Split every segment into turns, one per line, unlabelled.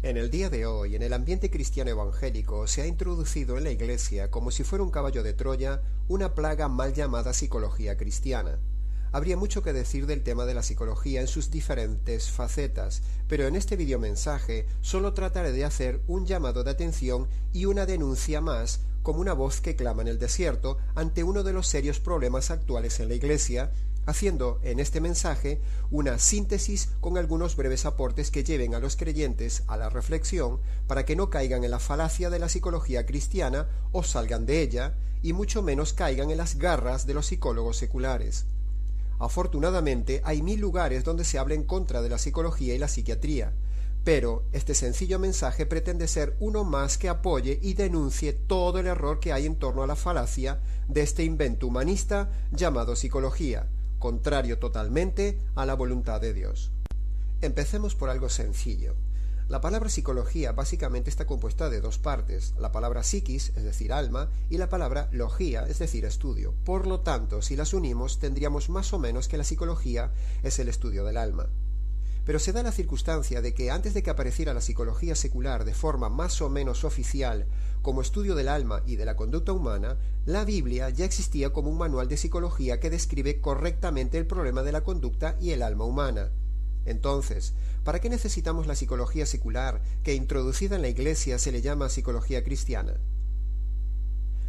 En el día de hoy, en el ambiente cristiano evangélico, se ha introducido en la Iglesia, como si fuera un caballo de Troya, una plaga mal llamada psicología cristiana. Habría mucho que decir del tema de la psicología en sus diferentes facetas, pero en este videomensaje solo trataré de hacer un llamado de atención y una denuncia más, como una voz que clama en el desierto ante uno de los serios problemas actuales en la Iglesia, haciendo en este mensaje una síntesis con algunos breves aportes que lleven a los creyentes a la reflexión para que no caigan en la falacia de la psicología cristiana o salgan de ella, y mucho menos caigan en las garras de los psicólogos seculares. Afortunadamente hay 1000 lugares donde se habla en contra de la psicología y la psiquiatría, pero este sencillo mensaje pretende ser uno más que apoye y denuncie todo el error que hay en torno a la falacia de este invento humanista llamado psicología, contrario totalmente a la voluntad de Dios. Empecemos por algo sencillo. La palabra psicología básicamente está compuesta de dos partes, la palabra psiquis, es decir, alma, y la palabra logía, es decir, estudio. Por lo tanto, si las unimos, tendríamos más o menos que la psicología es el estudio del alma. Pero se da la circunstancia de que antes de que apareciera la psicología secular de forma más o menos oficial como estudio del alma y de la conducta humana, la Biblia ya existía como un manual de psicología que describe correctamente el problema de la conducta y el alma humana. Entonces, ¿para qué necesitamos la psicología secular, que introducida en la Iglesia se le llama psicología cristiana?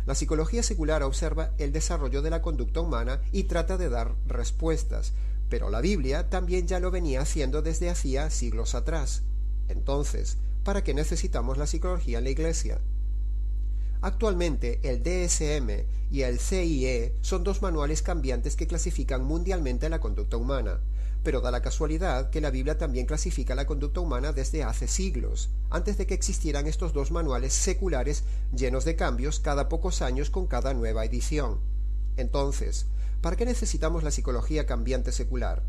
La psicología secular observa el desarrollo de la conducta humana y trata de dar respuestas, pero la Biblia también ya lo venía haciendo desde hacía siglos atrás. Entonces, ¿para qué necesitamos la psicología en la Iglesia? Actualmente, el DSM y el CIE son dos manuales cambiantes que clasifican mundialmente la conducta humana, pero da la casualidad que la Biblia también clasifica la conducta humana desde hace siglos, antes de que existieran estos dos manuales seculares llenos de cambios cada pocos años con cada nueva edición. Entonces, ¿para qué necesitamos la psicología cambiante secular?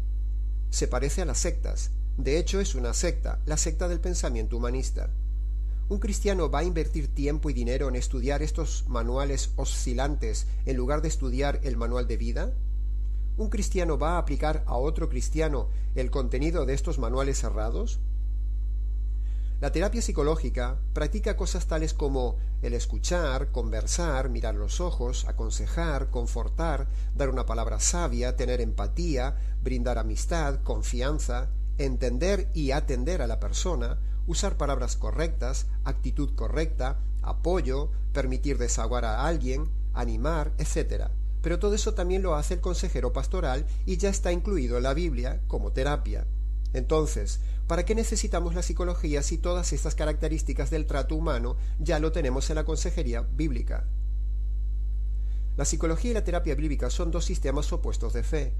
Se parece a las sectas. De hecho, es una secta, la secta del pensamiento humanista. ¿Un cristiano va a invertir tiempo y dinero en estudiar estos manuales oscilantes en lugar de estudiar el manual de vida? ¿Un cristiano va a aplicar a otro cristiano el contenido de estos manuales errados? La terapia psicológica practica cosas tales como el escuchar, conversar, mirar los ojos, aconsejar, confortar, dar una palabra sabia, tener empatía, brindar amistad, confianza, entender y atender a la persona, usar palabras correctas, actitud correcta, apoyo, permitir desahogar a alguien, animar, etc. Pero todo eso también lo hace el consejero pastoral y ya está incluido en la Biblia como terapia. Entonces, ¿para qué necesitamos la psicología si todas estas características del trato humano ya lo tenemos en la consejería bíblica? La psicología y la terapia bíblica son dos sistemas opuestos de fe.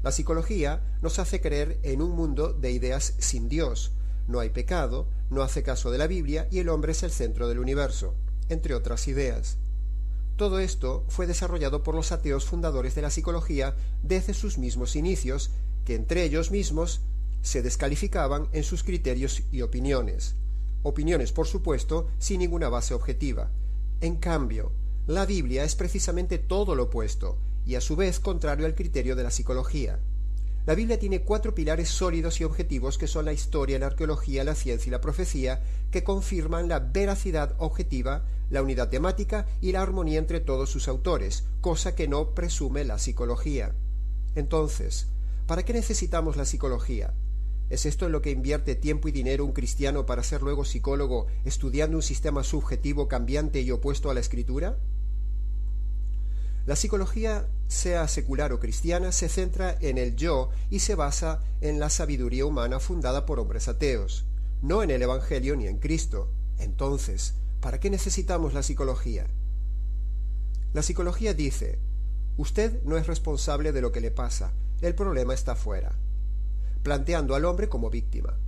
La psicología nos hace creer en un mundo de ideas sin Dios. No hay pecado, no hace caso de la Biblia y el hombre es el centro del universo, entre otras ideas. Todo esto fue desarrollado por los ateos fundadores de la psicología desde sus mismos inicios, que entre ellos mismos se descalificaban en sus criterios y opiniones. Opiniones, por supuesto, sin ninguna base objetiva. En cambio, la Biblia es precisamente todo lo opuesto, y a su vez contrario al criterio de la psicología. La Biblia tiene 4 pilares sólidos y objetivos que son la historia, la arqueología, la ciencia y la profecía, que confirman la veracidad objetiva, la unidad temática y la armonía entre todos sus autores, cosa que no presume la psicología. Entonces, ¿para qué necesitamos la psicología? ¿Es esto en lo que invierte tiempo y dinero un cristiano para ser luego psicólogo, estudiando un sistema subjetivo cambiante y opuesto a la Escritura? La psicología, sea secular o cristiana, se centra en el yo y se basa en la sabiduría humana fundada por hombres ateos, no en el Evangelio ni en Cristo. Entonces, ¿para qué necesitamos la psicología? La psicología dice: usted no es responsable de lo que le pasa, el problema está fuera, planteando al hombre como víctima.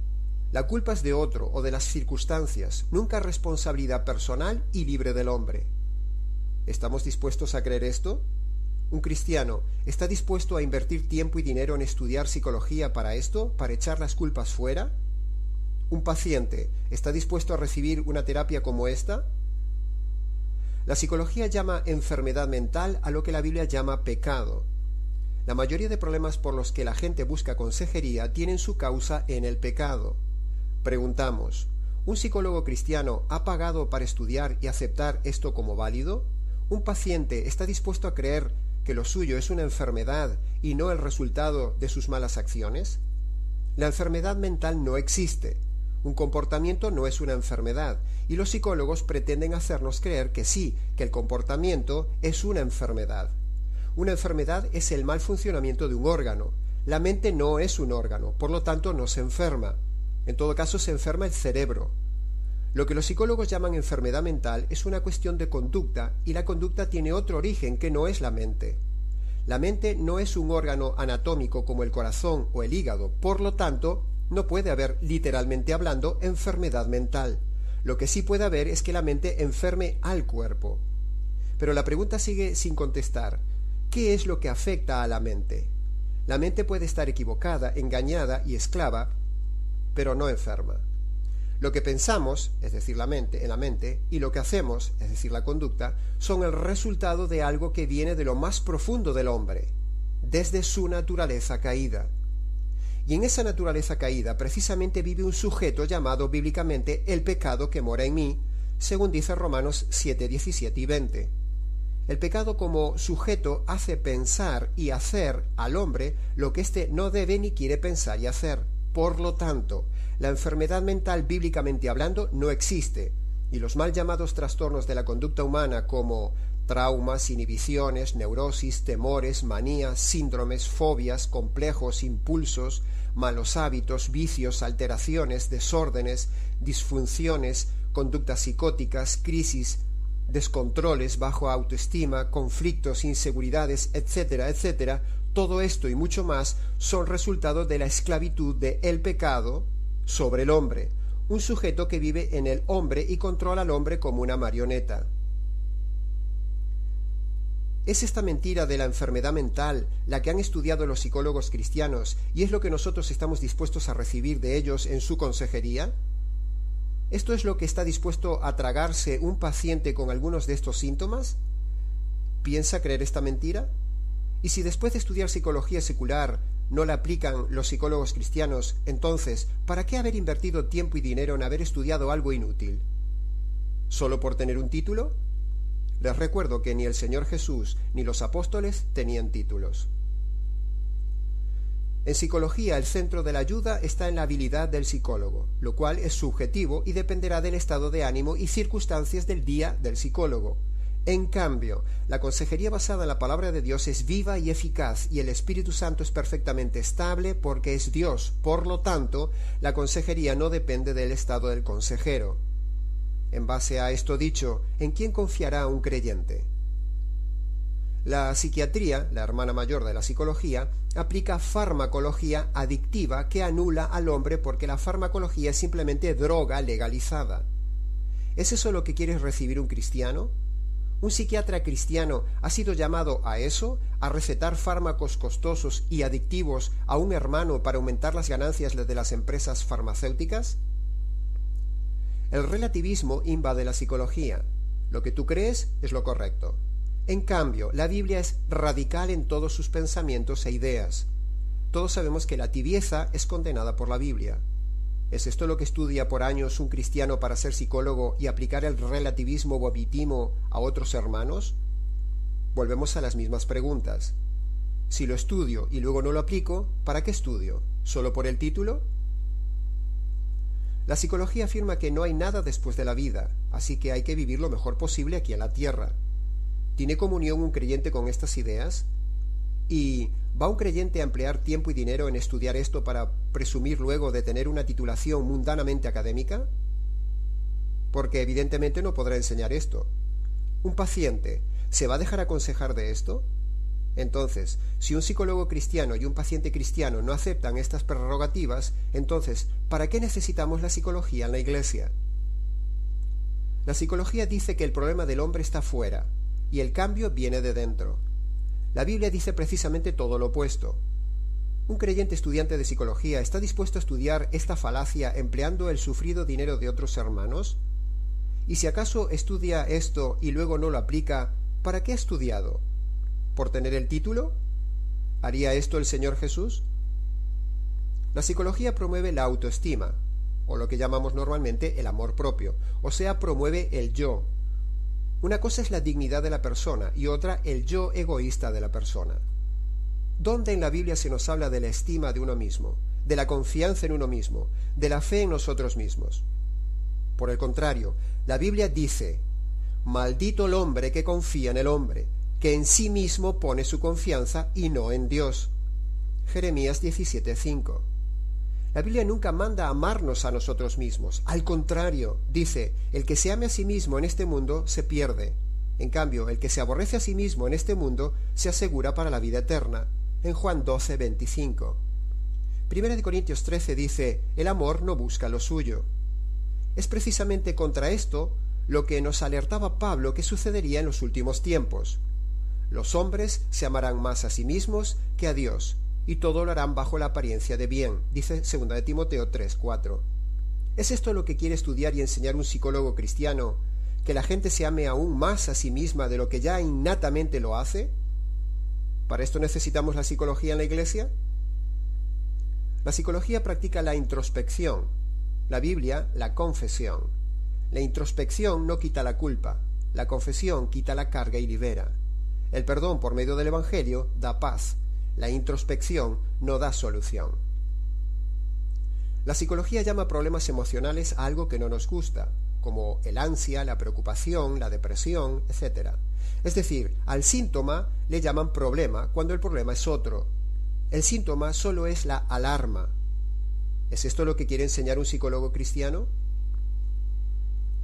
La culpa es de otro o de las circunstancias, nunca responsabilidad personal y libre del hombre. ¿Estamos dispuestos a creer esto? ¿Un cristiano está dispuesto a invertir tiempo y dinero en estudiar psicología para esto, para echar las culpas fuera? ¿Un paciente está dispuesto a recibir una terapia como esta? La psicología llama enfermedad mental a lo que la Biblia llama pecado. La mayoría de problemas por los que la gente busca consejería tienen su causa en el pecado. Preguntamos, ¿Un psicólogo cristiano ha pagado para estudiar y aceptar esto como válido? ¿Un paciente está dispuesto a creer que lo suyo es una enfermedad y no el resultado de sus malas acciones? La enfermedad mental no existe. Un comportamiento no es una enfermedad, y los psicólogos pretenden hacernos creer que sí, que el comportamiento es una enfermedad. Una enfermedad es el mal funcionamiento de un órgano. La mente no es un órgano, por lo tanto no se enferma. En todo caso se enferma el cerebro. Lo que los psicólogos llaman enfermedad mental es una cuestión de conducta, y la conducta tiene otro origen que no es la mente. La mente no es un órgano anatómico como el corazón o el hígado, por lo tanto, no puede haber, literalmente hablando, enfermedad mental. Lo que sí puede haber es que la mente enferme al cuerpo. Pero la pregunta sigue sin contestar. ¿Qué es lo que afecta a la mente? La mente puede estar equivocada, engañada y esclava, pero no enferma. Lo que pensamos, es decir, en la mente, y lo que hacemos, es decir, la conducta, son el resultado de algo que viene de lo más profundo del hombre, desde su naturaleza caída. Y en esa naturaleza caída precisamente vive un sujeto llamado bíblicamente el pecado que mora en mí, según dice Romanos 7, 17 y 20. El pecado como sujeto hace pensar y hacer al hombre lo que éste no debe ni quiere pensar y hacer. Por lo tanto, la enfermedad mental bíblicamente hablando no existe, y los mal llamados trastornos de la conducta humana como traumas, inhibiciones, neurosis, temores, manías, síndromes, fobias, complejos, impulsos, malos hábitos, vicios, alteraciones, desórdenes, disfunciones, conductas psicóticas, crisis, descontroles, bajo autoestima, conflictos, inseguridades, etcétera, etcétera, todo esto y mucho más son resultado de la esclavitud de el pecado sobre el hombre, un sujeto que vive en el hombre y controla al hombre como una marioneta. ¿Es esta mentira de la enfermedad mental la que han estudiado los psicólogos cristianos y es lo que nosotros estamos dispuestos a recibir de ellos en su consejería? ¿Esto es lo que está dispuesto a tragarse un paciente con algunos de estos síntomas? ¿Piensa creer esta mentira? Y si después de estudiar psicología secular no la aplican los psicólogos cristianos, entonces, ¿para qué haber invertido tiempo y dinero en haber estudiado algo inútil? ¿Solo por tener un título? Les recuerdo que ni el Señor Jesús ni los apóstoles tenían títulos. En psicología, el centro de la ayuda está en la habilidad del psicólogo, lo cual es subjetivo y dependerá del estado de ánimo y circunstancias del día del psicólogo. En cambio, la consejería basada en la palabra de Dios es viva y eficaz y el Espíritu Santo es perfectamente estable porque es Dios. Por lo tanto, la consejería no depende del estado del consejero. En base a esto dicho, ¿en quién confiará un creyente? La psiquiatría, la hermana mayor de la psicología, aplica farmacología adictiva que anula al hombre porque la farmacología es simplemente droga legalizada. ¿Es eso lo que quiere recibir un cristiano? ¿Un psiquiatra cristiano ha sido llamado a eso, a recetar fármacos costosos y adictivos a un hermano para aumentar las ganancias de las empresas farmacéuticas? El relativismo invade la psicología. Lo que tú crees es lo correcto. En cambio, la Biblia es radical en todos sus pensamientos e ideas. Todos sabemos que la tibieza es condenada por la Biblia. ¿Es esto lo que estudia por años un cristiano para ser psicólogo y aplicar el relativismo vomitivo a otros hermanos? Volvemos a las mismas preguntas. Si lo estudio y luego no lo aplico, ¿para qué estudio? ¿Solo por el título? La psicología afirma que no hay nada después de la vida, así que hay que vivir lo mejor posible aquí en la tierra. ¿Tiene comunión un creyente con estas ideas? ¿Y va un creyente a emplear tiempo y dinero en estudiar esto para presumir luego de tener una titulación mundanamente académica? Porque evidentemente no podrá enseñar esto. ¿Un paciente se va a dejar aconsejar de esto? Entonces, si un psicólogo cristiano y un paciente cristiano no aceptan estas prerrogativas, entonces, ¿para qué necesitamos la psicología en la Iglesia? La psicología dice que el problema del hombre está fuera, y el cambio viene de dentro. La Biblia dice precisamente todo lo opuesto. ¿Un creyente estudiante de psicología está dispuesto a estudiar esta falacia empleando el sufrido dinero de otros hermanos? Y si acaso estudia esto y luego no lo aplica, ¿para qué ha estudiado? ¿Por tener el título? ¿Haría esto el Señor Jesús? La psicología promueve la autoestima. o lo que llamamos normalmente el amor propio, o sea, promueve el yo. Una cosa es la dignidad de la persona y otra el yo egoísta de la persona. ¿Dónde en la Biblia se nos habla de la estima de uno mismo, de la confianza en uno mismo, de la fe en nosotros mismos? Por el contrario, la Biblia dice: maldito el hombre que confía en el hombre, que en sí mismo pone su confianza y no en Dios. Jeremías 17:5. La Biblia nunca manda amarnos a nosotros mismos. Al contrario, dice: el que se ame a sí mismo en este mundo se pierde. En cambio, el que se aborrece a sí mismo en este mundo se asegura para la vida eterna. En Juan 12:25. Primera de Corintios 13 dice: el amor no busca lo suyo. Es precisamente contra esto lo que nos alertaba Pablo que sucedería en los últimos tiempos. Los hombres se amarán más a sí mismos que a Dios, y todo lo harán bajo la apariencia de bien, dice 2 de Timoteo 3:4. ¿Es esto lo que quiere estudiar y enseñar un psicólogo cristiano, que la gente se ame aún más a sí misma de lo que ya innatamente lo hace? ¿Para esto necesitamos la psicología en la Iglesia? La psicología practica la introspección, la Biblia la confesión. La introspección no quita la culpa, la confesión quita la carga y libera. El perdón por medio del Evangelio da paz, la introspección no da solución. La psicología llama problemas emocionales a algo que no nos gusta, como el ansia, la preocupación, la depresión, etc. Es decir, al síntoma le llaman problema cuando el problema es otro. El síntoma solo es la alarma. ¿Es esto lo que quiere enseñar un psicólogo cristiano?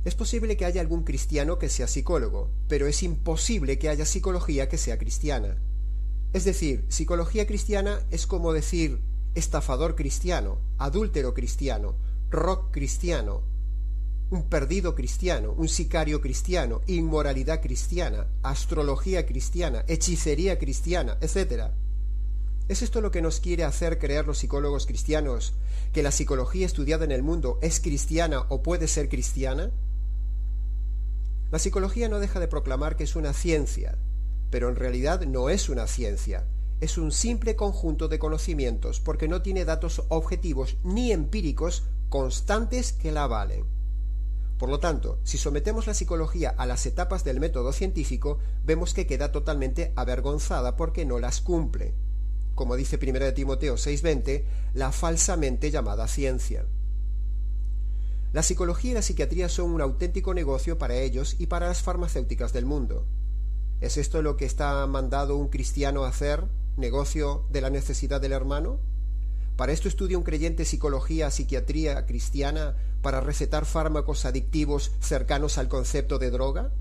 Es posible que haya algún cristiano que sea psicólogo, pero es imposible que haya psicología que sea cristiana. Es decir, psicología cristiana es como decir estafador cristiano, adúltero cristiano, rock cristiano, un perdido cristiano, un sicario cristiano, inmoralidad cristiana, astrología cristiana, hechicería cristiana, etc. ¿Es esto lo que nos quiere hacer creer los psicólogos cristianos, que la psicología estudiada en el mundo es cristiana o puede ser cristiana? La psicología no deja de proclamar que es una ciencia, pero en realidad no es una ciencia, es un simple conjunto de conocimientos porque no tiene datos objetivos ni empíricos constantes que la avalen. Por lo tanto, si sometemos la psicología a las etapas del método científico, vemos que queda totalmente avergonzada porque no las cumple. Como dice 1 de Timoteo 6:20, la falsamente llamada ciencia. La psicología y la psiquiatría son un auténtico negocio para ellos y para las farmacéuticas del mundo. ¿Es esto lo que está mandado un cristiano a hacer, negocio de la necesidad del hermano? ¿Para esto estudia un creyente psicología, psiquiatría cristiana, para recetar fármacos adictivos cercanos al concepto de droga?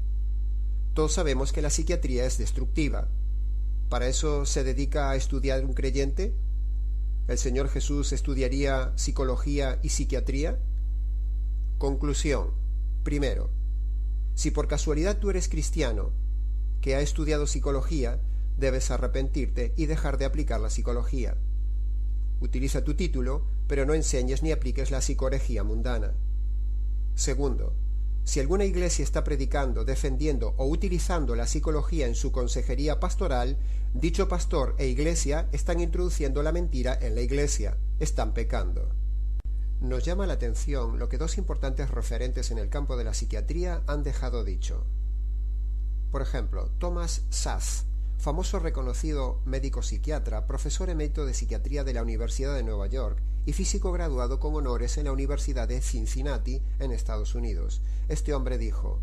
Todos sabemos que la psiquiatría es destructiva. ¿Para eso se dedica a estudiar un creyente? ¿El Señor Jesús estudiaría psicología y psiquiatría? Conclusión. Primero, si por casualidad tú eres cristiano, que ha estudiado psicología, debes arrepentirte y dejar de aplicar la psicología. Utiliza tu título, pero no enseñes ni apliques la psicorregía mundana. Segundo, si alguna iglesia está predicando, defendiendo o utilizando la psicología en su consejería pastoral, dicho pastor e iglesia están introduciendo la mentira en la iglesia, están pecando. Nos llama la atención lo que dos importantes referentes en el campo de la psiquiatría han dejado dicho. Por ejemplo, Thomas Szasz, famoso reconocido médico psiquiatra, profesor emérito de psiquiatría de la Universidad de Nueva York y físico graduado con honores en la Universidad de Cincinnati, en Estados Unidos. Este hombre dijo: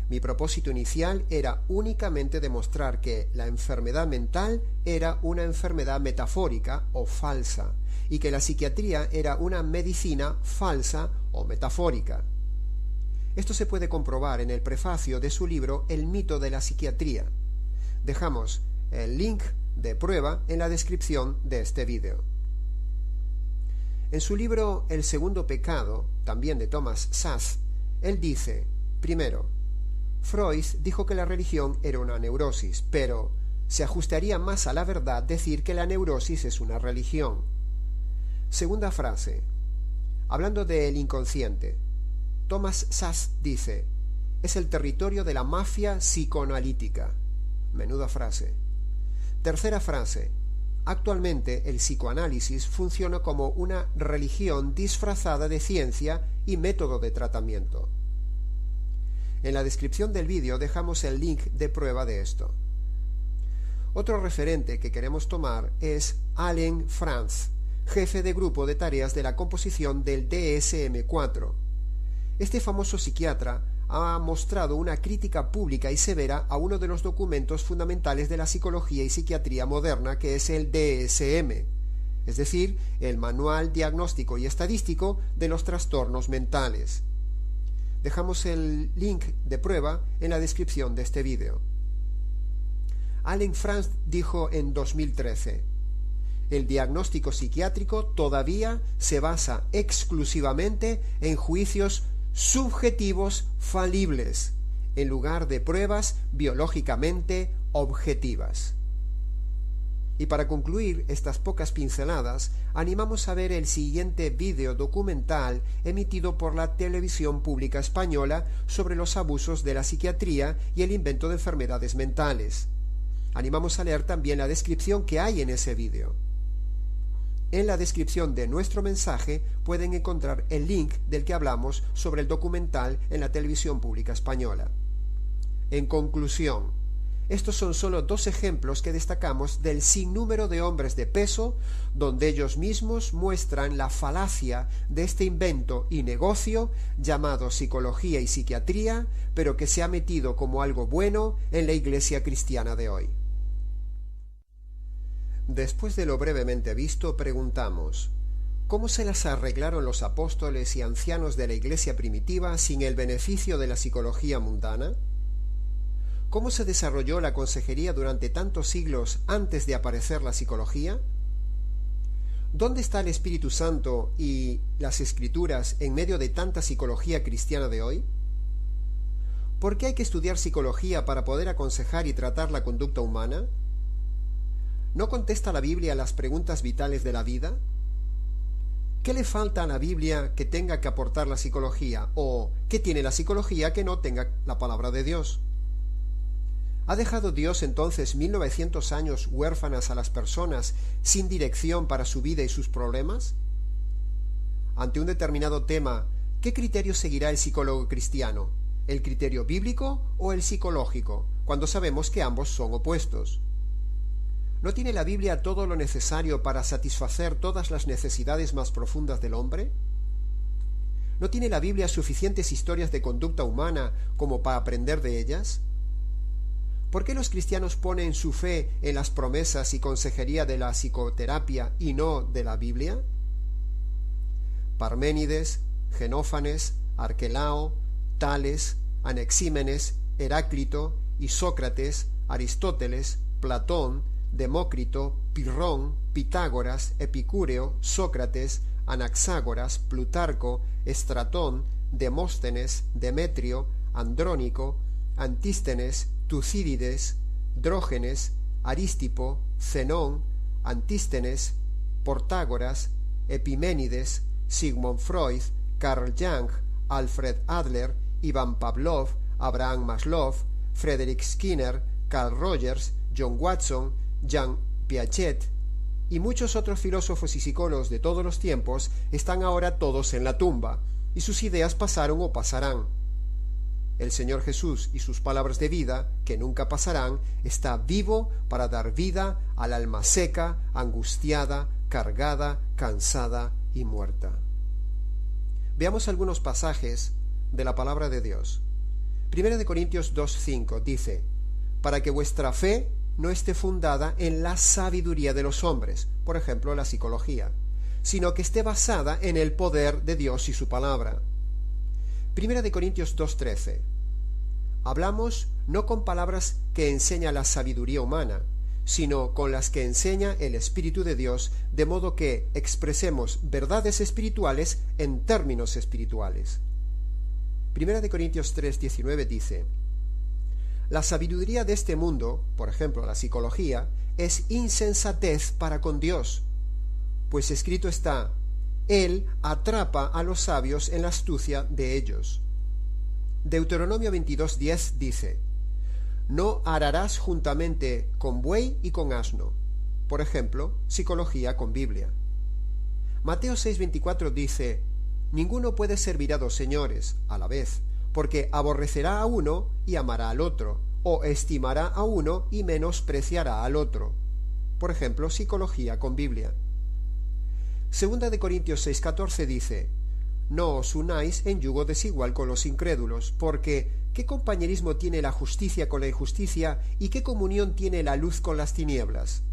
mi propósito inicial era únicamente demostrar que la enfermedad mental era una enfermedad metafórica o falsa, y que la psiquiatría era una medicina falsa o metafórica. Esto se puede comprobar en el prefacio de su libro El mito de la psiquiatría. Dejamos el link de prueba en la descripción de este vídeo. En su libro El segundo pecado, también de Thomas Szasz, él dice: primero, Freud dijo que la religión era una neurosis, pero se ajustaría más a la verdad decir que la neurosis es una religión. Segunda frase, hablando del inconsciente, Thomas Szasz dice: es el territorio de la mafia psicoanalítica. Menuda frase. Tercera frase, Actualmente el psicoanálisis funciona como una religión disfrazada de ciencia y método de tratamiento. En la descripción del vídeo dejamos el link de prueba de esto. Otro referente que queremos tomar es Allen Franz, jefe de grupo de tareas de la composición del DSM-4. Este famoso psiquiatra ha mostrado una crítica pública y severa a uno de los documentos fundamentales de la psicología y psiquiatría moderna, que es el DSM, es decir, el Manual Diagnóstico y Estadístico de los Trastornos Mentales. Dejamos el link de prueba en la descripción de este vídeo. Allen Franz dijo en 2013: el diagnóstico psiquiátrico todavía se basa exclusivamente en juicios subjetivos falibles, en lugar de pruebas biológicamente objetivas. Y para concluir estas pocas pinceladas, animamos a ver el siguiente vídeo documental emitido por la televisión pública española sobre los abusos de la psiquiatría y el invento de enfermedades mentales. Animamos a leer también la descripción que hay en ese vídeo. En la descripción de nuestro mensaje pueden encontrar el link del que hablamos sobre el documental en la televisión pública española. En conclusión, estos son solo 2 ejemplos que destacamos del sinnúmero de hombres de peso donde ellos mismos muestran la falacia de este invento y negocio llamado psicología y psiquiatría, pero que se ha metido como algo bueno en la Iglesia cristiana de hoy. Después de lo brevemente visto, preguntamos: ¿cómo se las arreglaron los apóstoles y ancianos de la Iglesia primitiva sin el beneficio de la psicología mundana? ¿Cómo se desarrolló la consejería durante tantos siglos antes de aparecer la psicología? ¿Dónde está el Espíritu Santo y las Escrituras en medio de tanta psicología cristiana de hoy? ¿Por qué hay que estudiar psicología para poder aconsejar y tratar la conducta humana? ¿No contesta la Biblia las preguntas vitales de la vida? ¿Qué le falta a la Biblia que tenga que aportar la psicología? ¿O qué tiene la psicología que no tenga la palabra de Dios? ¿Ha dejado Dios entonces 1900 años huérfanas a las personas sin dirección para su vida y sus problemas? Ante un determinado tema, ¿qué criterio seguirá el psicólogo cristiano? ¿El criterio bíblico o el psicológico, cuando sabemos que ambos son opuestos? ¿No tiene la Biblia todo lo necesario para satisfacer todas las necesidades más profundas del hombre? ¿No tiene la Biblia suficientes historias de conducta humana como para aprender de ellas? ¿Por qué los cristianos ponen su fe en las promesas y consejería de la psicoterapia y no de la Biblia? Parménides, Genófanes, Arquelao, Tales, Anexímenes, Heráclito y Sócrates, Aristóteles, Platón, Demócrito, Pirrón, Pitágoras, Epicúreo, Sócrates, Anaxágoras, Plutarco, Estratón, Demóstenes, Demetrio, Andrónico, Antístenes, Tucídides, Drógenes, Arístipo, Zenón, Antístenes, Portágoras, Epiménides, Sigmund Freud, Carl Jung, Alfred Adler, Ivan Pavlov, Abraham Maslow, Frederick Skinner, Carl Rogers, John Watson, Jean Piaget y muchos otros filósofos y psicólogos de todos los tiempos están ahora todos en la tumba, y sus ideas pasaron o pasarán. El Señor Jesús y sus palabras de vida, que nunca pasarán, está vivo para dar vida al alma seca, angustiada, cargada, cansada y muerta. Veamos algunos pasajes de la palabra de Dios. 1 Corintios 2:5 dice: para que vuestra fe no esté fundada en la sabiduría de los hombres, por ejemplo la psicología, sino que esté basada en el poder de Dios y su palabra. 1 Corintios 2:13. Hablamos no con palabras que enseña la sabiduría humana, sino con las que enseña el Espíritu de Dios, de modo que expresemos verdades espirituales en términos espirituales. 1 Corintios 3:19 dice: la sabiduría de este mundo, por ejemplo la psicología, es insensatez para con Dios, pues escrito está: Él atrapa a los sabios en la astucia de ellos. Deuteronomio 22:10 dice: no ararás juntamente con buey y con asno. Por ejemplo, psicología con Biblia. Mateo 6:24 dice: ninguno puede servir a dos señores a la vez, porque aborrecerá a uno y amará al otro, o estimará a uno y menospreciará al otro. Por ejemplo, psicología con Biblia. Segunda de Corintios 6:14 dice: no os unáis en yugo desigual con los incrédulos, porque ¿qué compañerismo tiene la justicia con la injusticia y qué comunión tiene la luz con las tinieblas?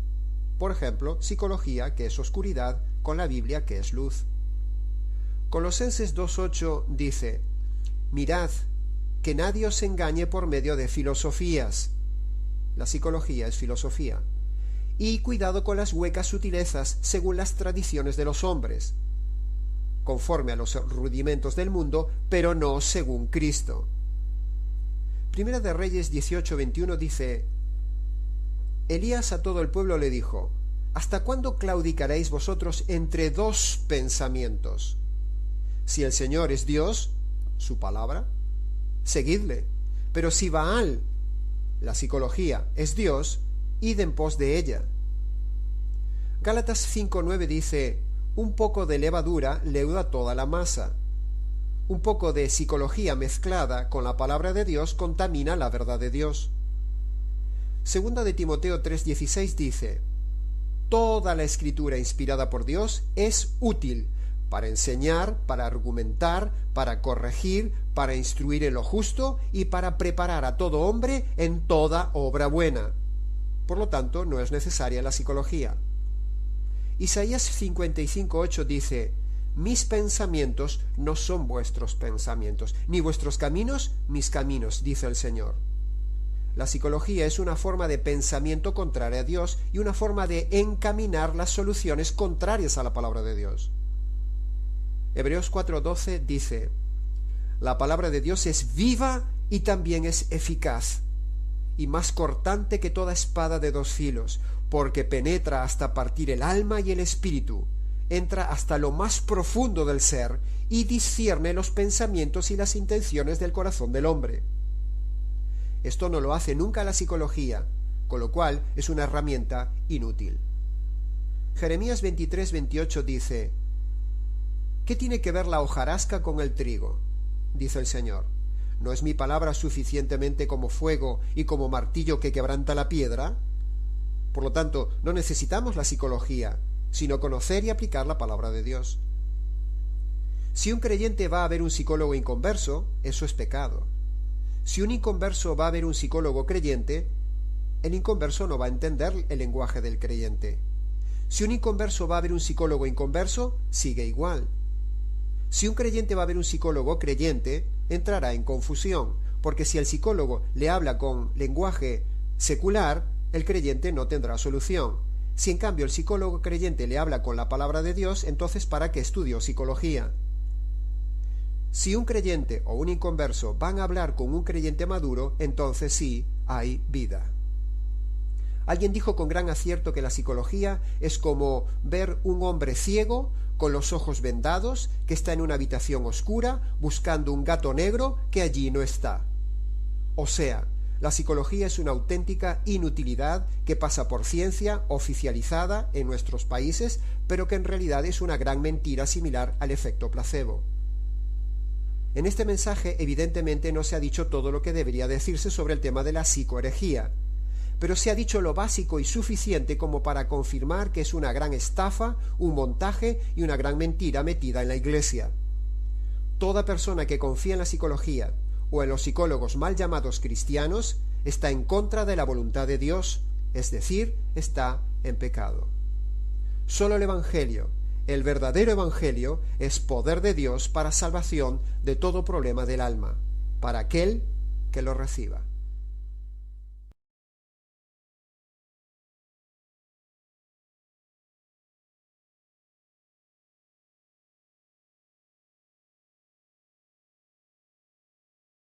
Por ejemplo, psicología, que es oscuridad, con la Biblia, que es luz. Colosenses 2:8 dice: mirad, que nadie os engañe por medio de filosofías. La psicología es filosofía. Y cuidado con las huecas sutilezas según las tradiciones de los hombres, conforme a los rudimentos del mundo, pero no según Cristo. Primera de Reyes 18:21 dice: Elías a todo el pueblo le dijo: ¿hasta cuándo claudicaréis vosotros entre dos pensamientos? Si el Señor es Dios, su palabra, seguidle. Pero si Baal, la psicología, es Dios, id en pos de ella. Gálatas 5:9 dice: un poco de levadura leuda toda la masa. Un poco de psicología mezclada con la palabra de Dios contamina la verdad de Dios. Segunda de Timoteo 3:16 dice: toda la escritura inspirada por Dios es útil para enseñar, para argumentar, para corregir, para instruir en lo justo y para preparar a todo hombre en toda obra buena. Por lo tanto, no es necesaria la psicología. Isaías 55:8 dice: mis pensamientos no son vuestros pensamientos, ni vuestros caminos mis caminos, dice el Señor. La psicología es una forma de pensamiento contraria a Dios y una forma de encaminar las soluciones contrarias a la palabra de Dios. Hebreos 4:12 dice: la palabra de Dios es viva y también es eficaz, y más cortante que toda espada de dos filos, porque penetra hasta partir el alma y el espíritu, entra hasta lo más profundo del ser y discierne los pensamientos y las intenciones del corazón del hombre. Esto no lo hace nunca la psicología, con lo cual es una herramienta inútil. Jeremías 23:28 dice: ¿qué tiene que ver la hojarasca con el trigo? Dice el Señor: ¿no es mi palabra suficientemente como fuego y como martillo que quebranta la piedra? Por lo tanto, no necesitamos la psicología, sino conocer y aplicar la palabra de Dios. Si un creyente va a ver un psicólogo inconverso, eso es pecado. Si un inconverso va a ver un psicólogo creyente, el inconverso no va a entender el lenguaje del creyente. Si un inconverso va a ver un psicólogo inconverso, sigue igual. Si un creyente va a ver un psicólogo creyente, entrará en confusión, porque si el psicólogo le habla con lenguaje secular, el creyente no tendrá solución. Si en cambio el psicólogo creyente le habla con la palabra de Dios, entonces ¿para qué estudió psicología? Si un creyente o un inconverso van a hablar con un creyente maduro, entonces sí hay vida. Alguien dijo con gran acierto que la psicología es como ver un hombre ciego con los ojos vendados que está en una habitación oscura buscando un gato negro que allí no está. O sea, la psicología es una auténtica inutilidad que pasa por ciencia oficializada en nuestros países, pero que en realidad es una gran mentira similar al efecto placebo. En este mensaje evidentemente no se ha dicho todo lo que debería decirse sobre el tema de la psicoherejía, pero se ha dicho lo básico y suficiente como para confirmar que es una gran estafa, un montaje y una gran mentira metida en la Iglesia. Toda persona que confía en la psicología o en los psicólogos mal llamados cristianos está en contra de la voluntad de Dios, es decir, está en pecado. Solo el Evangelio, el verdadero Evangelio, es poder de Dios para salvación de todo problema del alma, para aquel que lo reciba.